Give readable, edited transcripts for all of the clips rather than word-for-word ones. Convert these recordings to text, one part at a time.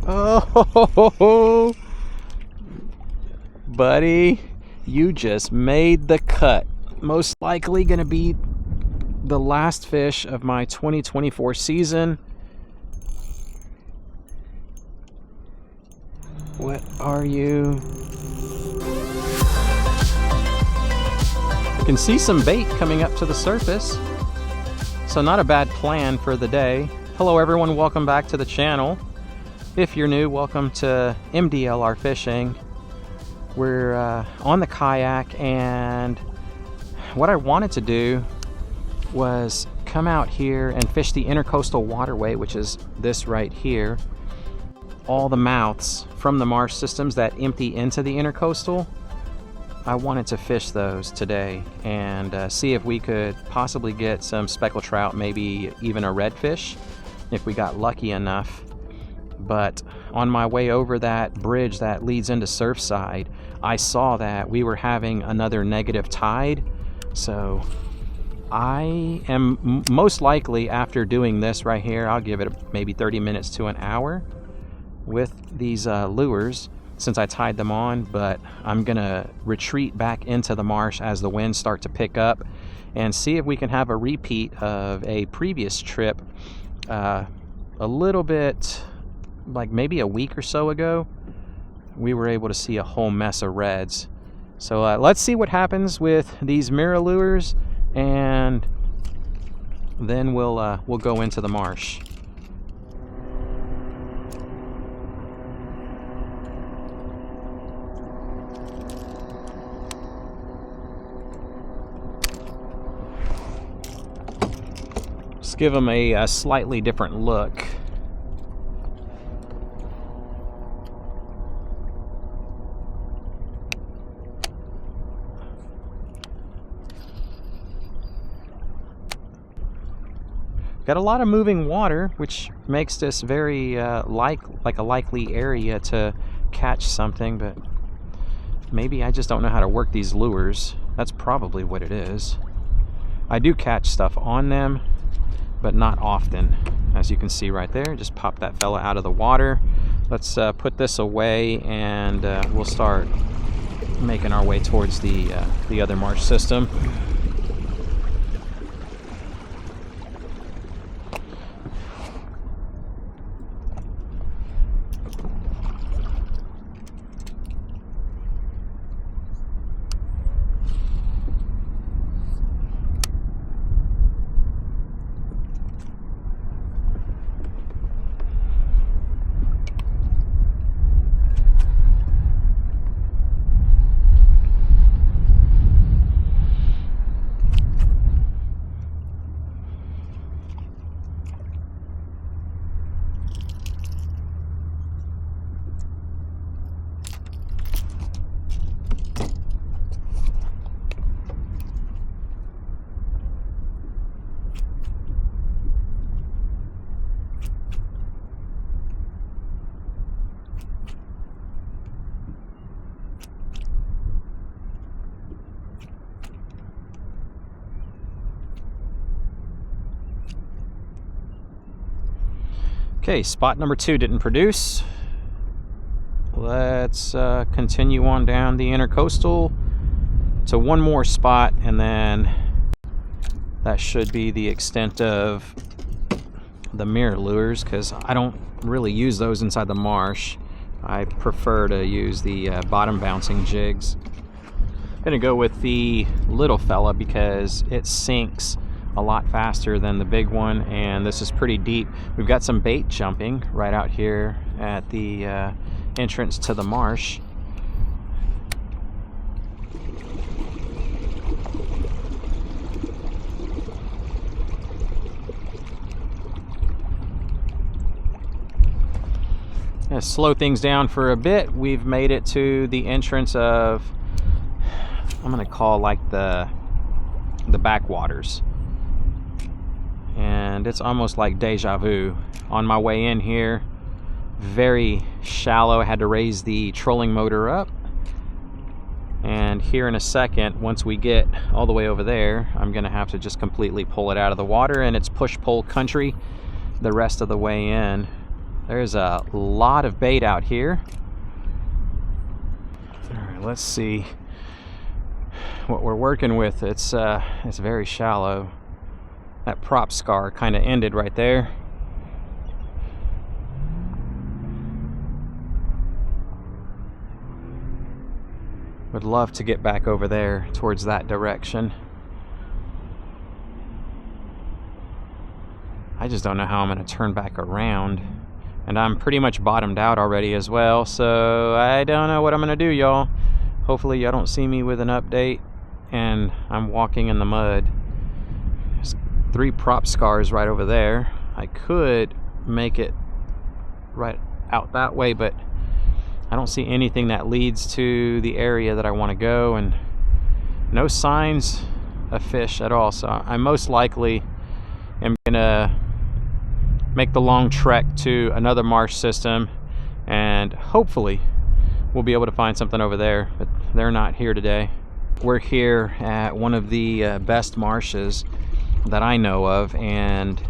Oh, buddy, you just made the cut. Most likely going to be the last fish of my 2024 season. What are you? You can see some bait coming up to the surface, so not a bad plan for the day. Hello everyone, welcome back to the channel. If you're new, welcome to MDLR Fishing. We're on the kayak, and what I wanted to do was come out here and fish the intercoastal waterway, which is this right here. All the mouths from the marsh systems that empty into the intercoastal, I wanted to fish those today and see if we could possibly get some speckled trout, maybe even a redfish if we got lucky enough. But on my way over that bridge that leads into Surfside, I saw that we were having another negative tide. So I am most likely, after doing this right here, I'll give it maybe 30 minutes to an hour with these lures since I tied them on, but I'm gonna retreat back into the marsh as the winds start to pick up and see if we can have a repeat of a previous trip a little bit, like maybe a week or so ago. We were able to see a whole mess of reds. So let's see what happens with these Mirro-Lures, and then we'll go into the marsh. Let's give them a slightly different look. Got a lot of moving water, which makes this very like a likely area to catch something, but maybe I just don't know how to work these lures. That's probably what it is. I do catch stuff on them, but not often. As you can see right there, just pop that fella out of the water. Let's put this away, and we'll start making our way towards the other marsh system. Okay, spot number 2 didn't produce. Let's continue on down the intercoastal to one more spot, and then that should be the extent of the Mirro-Lures, because I don't really use those inside the marsh. I prefer to use the bottom bouncing jigs. I'm gonna go with the little fella because it sinks a lot faster than the big one, and this is pretty deep. We've got some bait jumping right out here at the entrance to the marsh. Gonna slow things down for a bit. We've made it to the entrance of, I'm gonna call like the backwaters. And it's almost like deja vu. On my way in here, very shallow. I had to raise the trolling motor up. And here in a second, once we get all the way over there, I'm gonna have to just completely pull it out of the water, and it's push-pull country the rest of the way in. There's a lot of bait out here. All right, let's see what we're working with. It's very shallow. That prop scar kind of ended right there. Would love to get back over there towards that direction. I just don't know how I'm going to turn back around. And I'm pretty much bottomed out already as well, so I don't know what I'm going to do, y'all. Hopefully y'all don't see me with an update and I'm walking in the mud. There's 3 prop scars right over there. I could make it right out that way, but I don't see anything that leads to the area that I want to go, and no signs of fish at all. So I most likely am gonna make the long trek to another marsh system, and hopefully we'll be able to find something over there, but they're not here today. We're here at one of the best marshes that I know of, and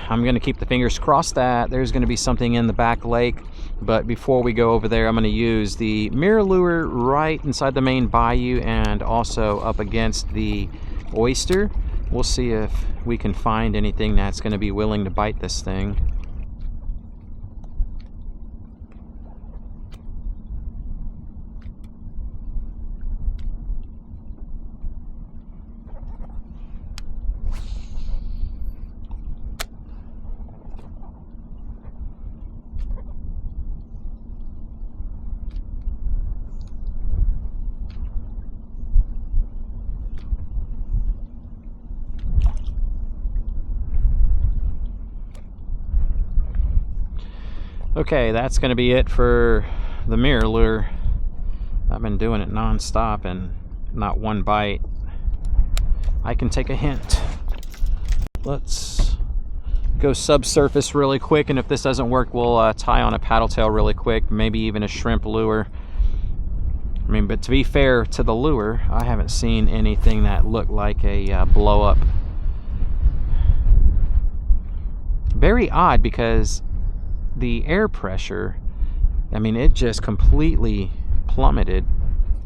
I'm gonna keep the fingers crossed that there's gonna be something in the back lake. But before we go over there, I'm gonna use the Mirro-Lure right inside the main bayou and also up against the oyster. We'll see if we can find anything that's gonna be willing to bite this thing. Okay, that's going to be it for the Mirro-Lure. I've been doing it non-stop and not one bite. I can take a hint. Let's go subsurface really quick, and if this doesn't work, we'll tie on a paddle tail really quick, maybe even a shrimp lure. I mean, but to be fair to the lure, I haven't seen anything that looked like a blow up. Very odd, because the air pressure, I mean, it just completely plummeted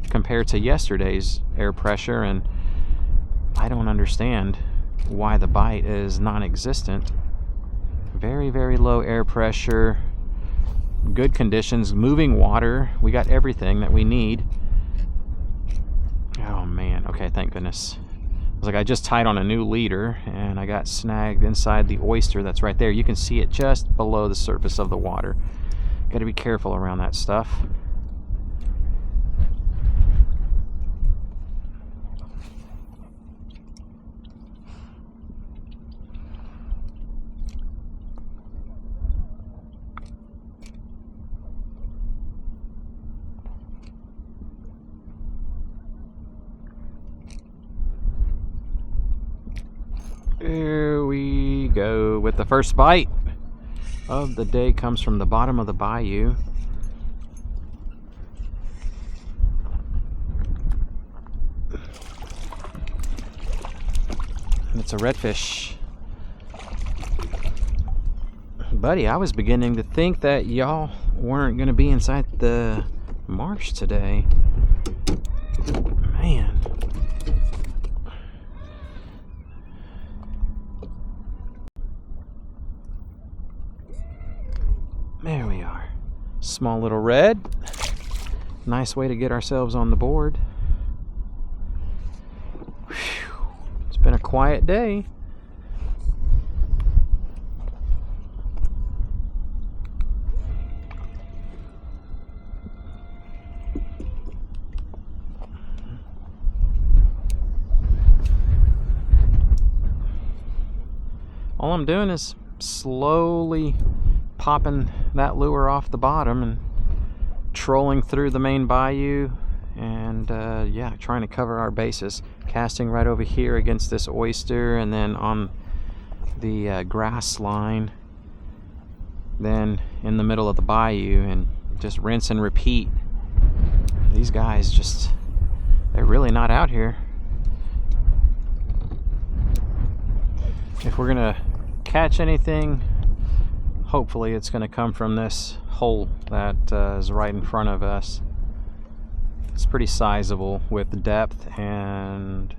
compared to yesterday's air pressure, and I don't understand why the bite is non-existent. Very, very low air pressure, good conditions, moving water. We got everything that we need. Oh man, okay, thank goodness. I was like, I just tied on a new leader and I got snagged inside the oyster that's right there. You can see it just below the surface of the water. Got to be careful around that stuff. Here we go with the first bite of the day. Comes from the bottom of the bayou. And it's a redfish. Buddy, I was beginning to think that y'all weren't going to be inside the marsh today. Man. There we are. Small little red. Nice way to get ourselves on the board. Whew. It's been a quiet day. All I'm doing is slowly popping that lure off the bottom and trolling through the main bayou, and yeah, trying to cover our bases. Casting right over here against this oyster, and then on the grass line, then in the middle of the bayou, and just rinse and repeat. These guys just, they're really not out here. If we're gonna catch anything hopefully it's going to come from this hole that is right in front of us. It's pretty sizable with depth, and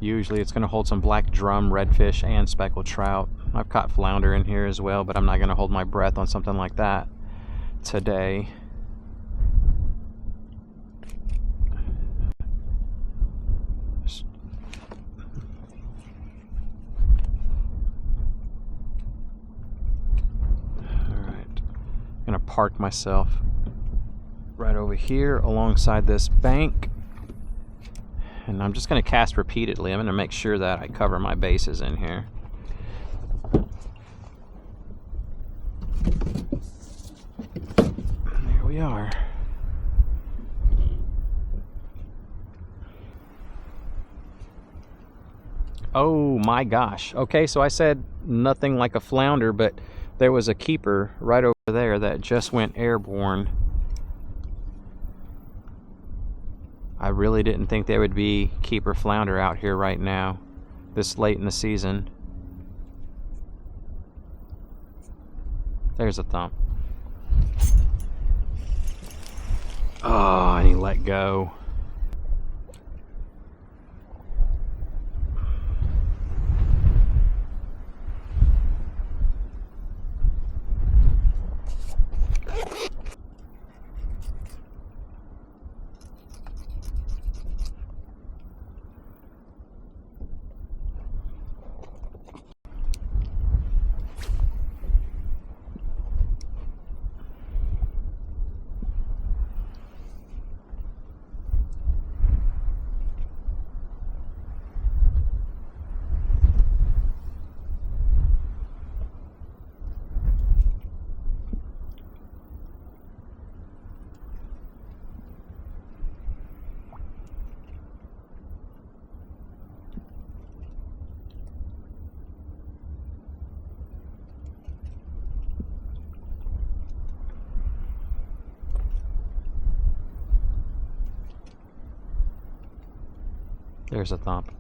usually it's going to hold some black drum, redfish, and speckled trout. I've caught flounder in here as well, but I'm not going to hold my breath on something like that today. Alright, I'm going to park myself right over here alongside this bank, and I'm just going to cast repeatedly. I'm going to make sure that I cover my bases in here. There we are. Oh my gosh. Okay, so I said nothing like a flounder, but there was a keeper right over there that just went airborne. I really didn't think there would be keeper flounder out here right now, this late in the season. There's a thump. Oh, and he let go. There's a thump.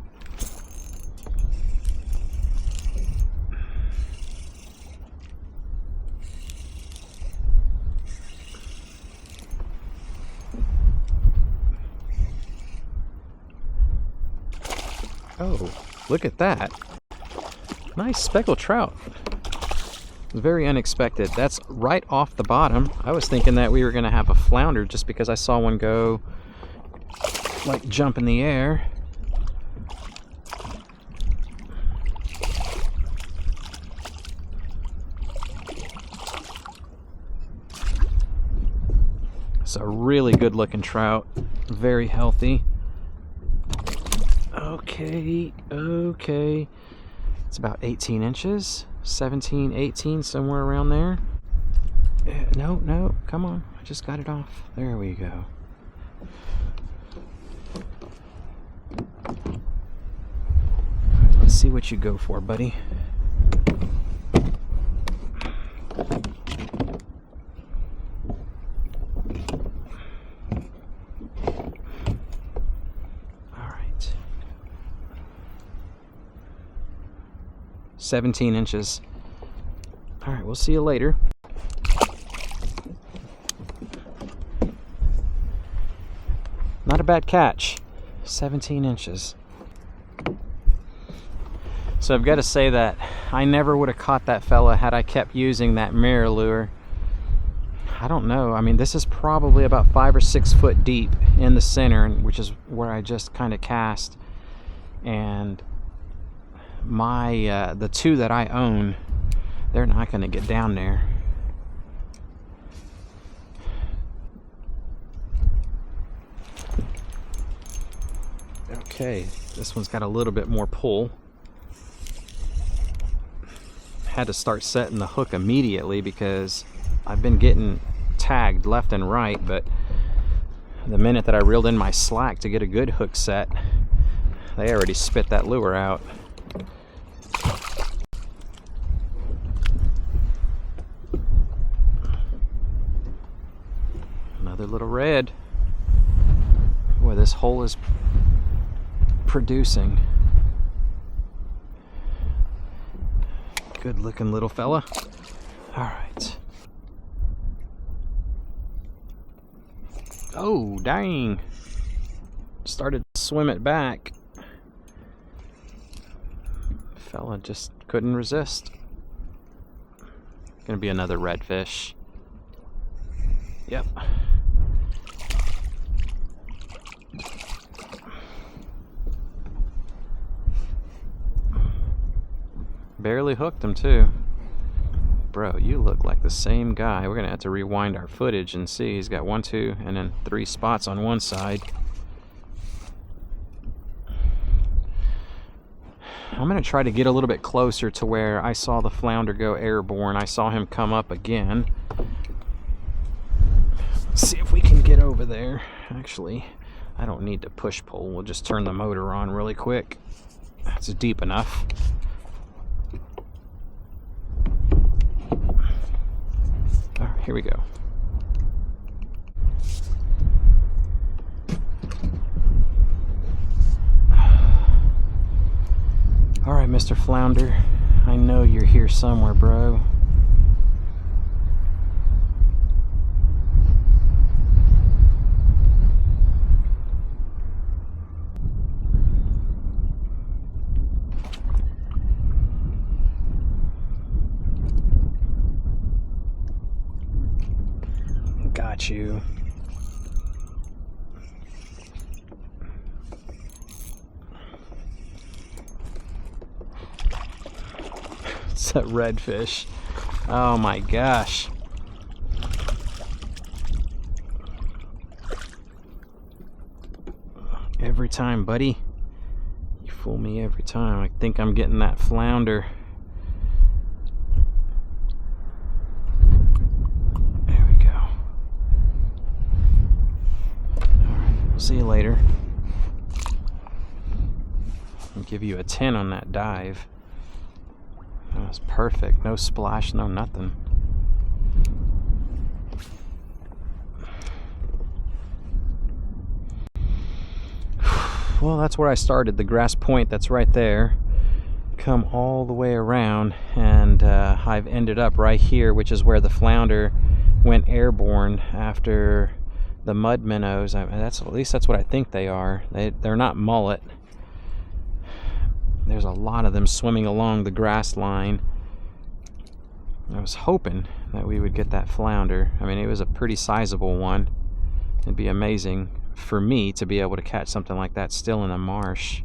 Oh, look at that. Nice speckled trout. Very unexpected. That's right off the bottom. I was thinking that we were going to have a flounder just because I saw one go, like, jump in the air. It's a really good looking trout, very healthy. Okay, it's about 18 inches, 17, 18, somewhere around there. No, come on, I just got it off. There we go. Let's see what you go for, buddy. All right. 17 inches. All right, we'll see you later. Not a bad catch. 17 inches. So I've got to say that I never would have caught that fella had I kept using that Mirro-Lure. I don't know. I mean, this is probably about 5 or 6 foot deep in the center, which is where I just kind of cast. And my the two that I own, they're not going to get down there. Okay, this one's got a little bit more pull. Had to start setting the hook immediately because I've been getting tagged left and right, but the minute that I reeled in my slack to get a good hook set, they already spit that lure out. Another little red. Boy, this hole is producing. Good looking little fella. All right. Oh, dang. Started to swim it back. Fella just couldn't resist. Gonna be another redfish. Yep. Barely hooked him too. Bro, you look like the same guy. We're gonna have to rewind our footage and see. He's got 1, 2, and then 3 spots on one side. I'm gonna try to get a little bit closer to where I saw the flounder go airborne. I saw him come up again. See if we can get over there. Actually, I don't need to push pull. We'll just turn the motor on really quick. That's deep enough. All right, here we go. All right, Mr. Flounder, I know you're here somewhere, bro. Got you. It's that redfish. Oh my gosh. Every time, buddy. You fool me every time. I think I'm getting that flounder. There we go. Alright, we'll see you later. I'll give you a 10 on that dive. That was perfect. No splash, no nothing. Well, that's where I started. The grass point that's right there. Come all the way around, and I've ended up right here, which is where the flounder went airborne after the mud minnows. At least that's what I think they are. They're not mullet. There's a lot of them swimming along the grass line. I was hoping that we would get that flounder. I mean, it was a pretty sizable one. It'd be amazing for me to be able to catch something like that still in a marsh.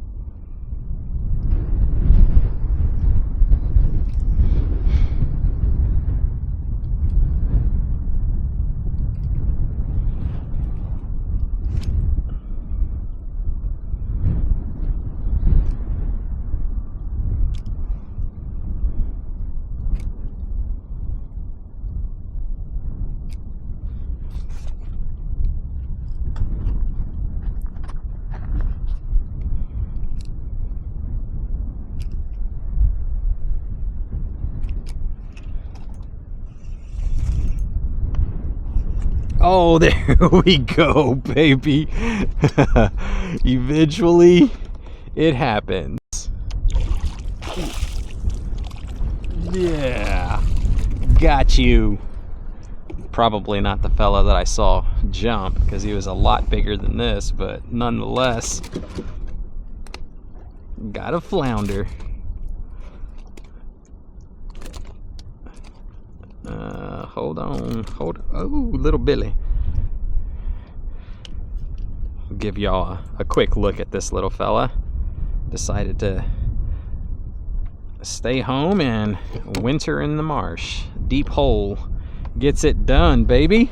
Oh, there we go, baby. Eventually, it happens. Yeah, got you. Probably not the fella that I saw jump, because he was a lot bigger than this, but nonetheless, got a flounder. Hold on. Oh, little Billy. I'll give y'all a quick look at this little fella. Decided to stay home and winter in the marsh. Deep hole gets it done, baby.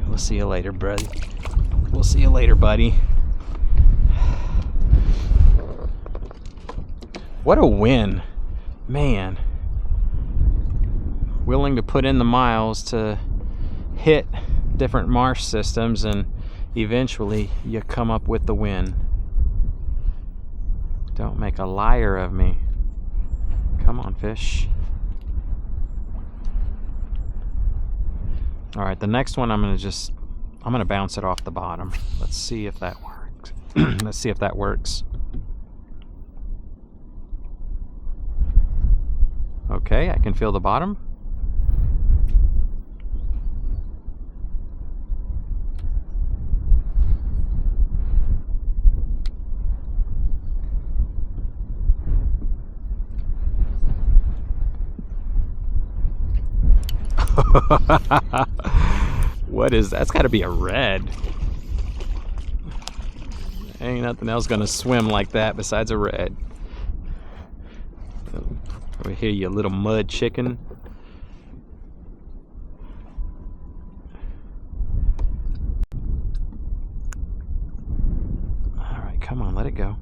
We'll see you later, buddy. We'll see you later, buddy. What a win, man. Willing to put in the miles to hit different marsh systems, and eventually you come up with the win. Don't make a liar of me. Come on, fish. All right, the next one I'm gonna bounce it off the bottom. Let's see if that works. Let's see if that works. Okay, I can feel the bottom. What is that? That's got to be a red. Ain't nothing else gonna swim like that besides a red. Over here, you little mud chicken. All right, come on, let it go.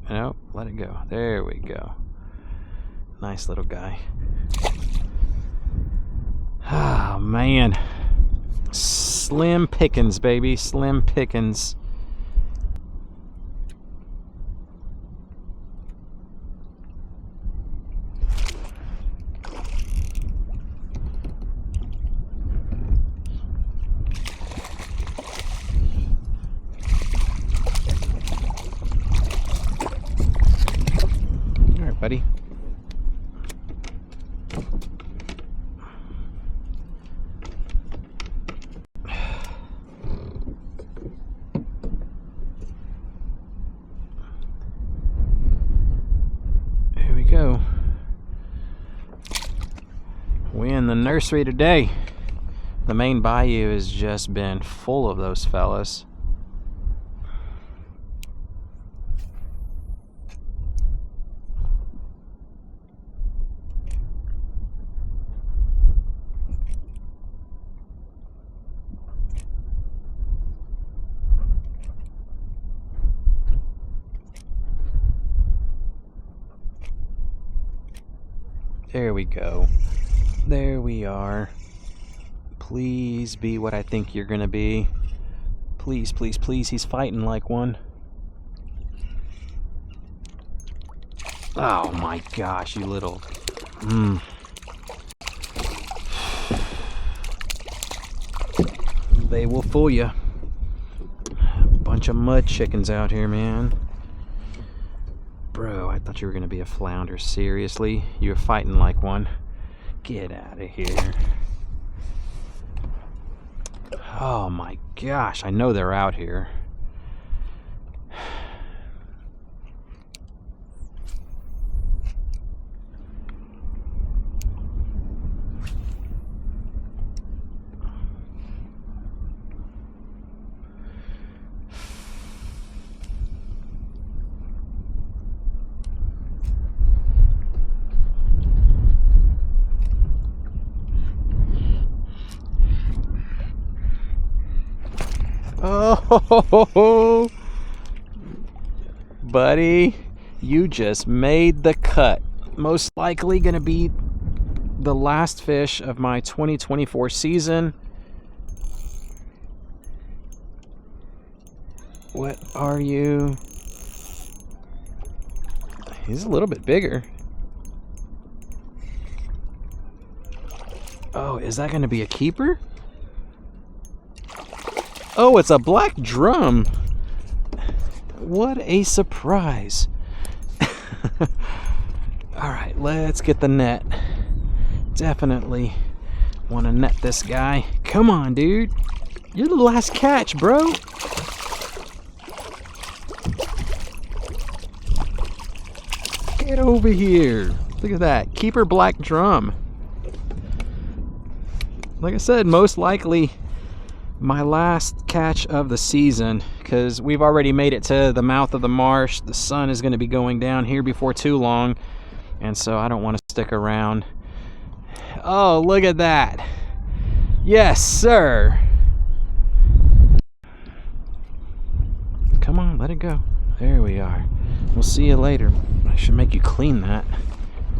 Nope, let it go. There we go. Nice little guy. Oh, man. Slim pickings, baby. Slim pickings. All right, buddy. Go. We in the nursery today. The main bayou has just been full of those fellas. There we go. There we are. Please be what I think you're gonna be. Please, please, please. He's fighting like one. Oh my gosh, you little... They will fool you. Bunch of mud chickens out here, man. Bro, I thought you were gonna be a flounder. Seriously? You were fighting like one. Get out of here. Oh my gosh, I know they're out here. Oh, buddy, you just made the cut. Most likely gonna be the last fish of my 2024 season. What are you? He's a little bit bigger. Oh, is that gonna be a keeper? Oh, it's a black drum. What a surprise. All right, let's get the net. Definitely want to net this guy. Come on, dude. You're the last catch, bro. Get over here. Look at that. Keeper black drum. Like I said, most likely my last catch of the season, because we've already made it to the mouth of the marsh. The sun is going to be going down here before too long, and so I don't want to stick around. Oh, look at that. Yes, sir. Come on, let it go. There we are. We'll see you later. I should make you clean that,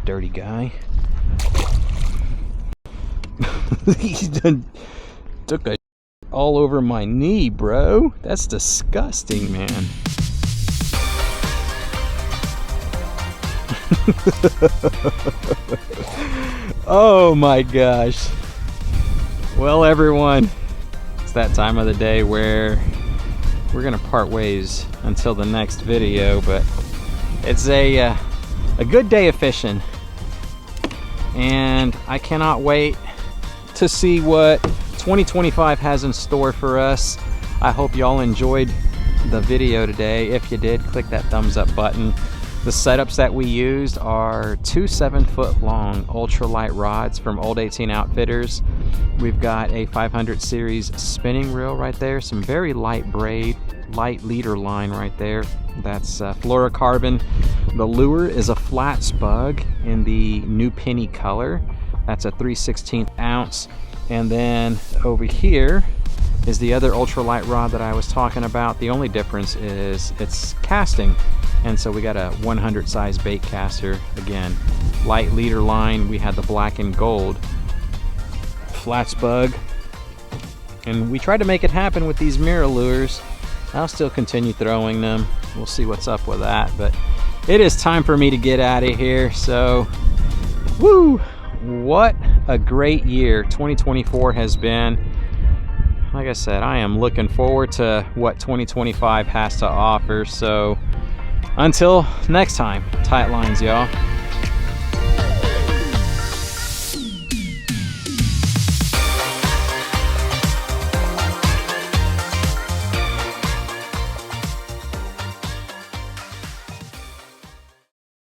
dirty guy. He done took a all over my knee, bro. That's disgusting, man. Oh my gosh. Well, everyone, it's that time of the day where we're gonna part ways until the next video, but it's a good day of fishing, and I cannot wait to see what 2025 has in store for us. I hope y'all enjoyed the video today. If you did, click that thumbs up button. The setups that we used are two 7-foot long ultralight rods from Old 18 Outfitters. We've got a 500 series spinning reel right there, some very light braid, light leader line right there. That's fluorocarbon. The lure is a flat spug in the new penny color. That's a 3/16 ounce. And then over here is the other ultralight rod that I was talking about. The only difference is it's casting. And so we got a 100 size Baitcaster. Again, light leader line. We had the black and gold flat spug. And we tried to make it happen with these Mirro-Lures. I'll still continue throwing them. We'll see what's up with that. But it is time for me to get out of here. So, woo! What a great year 2024 has been. Like I said, I am looking forward to what 2025 has to offer. So until next time, tight lines, y'all.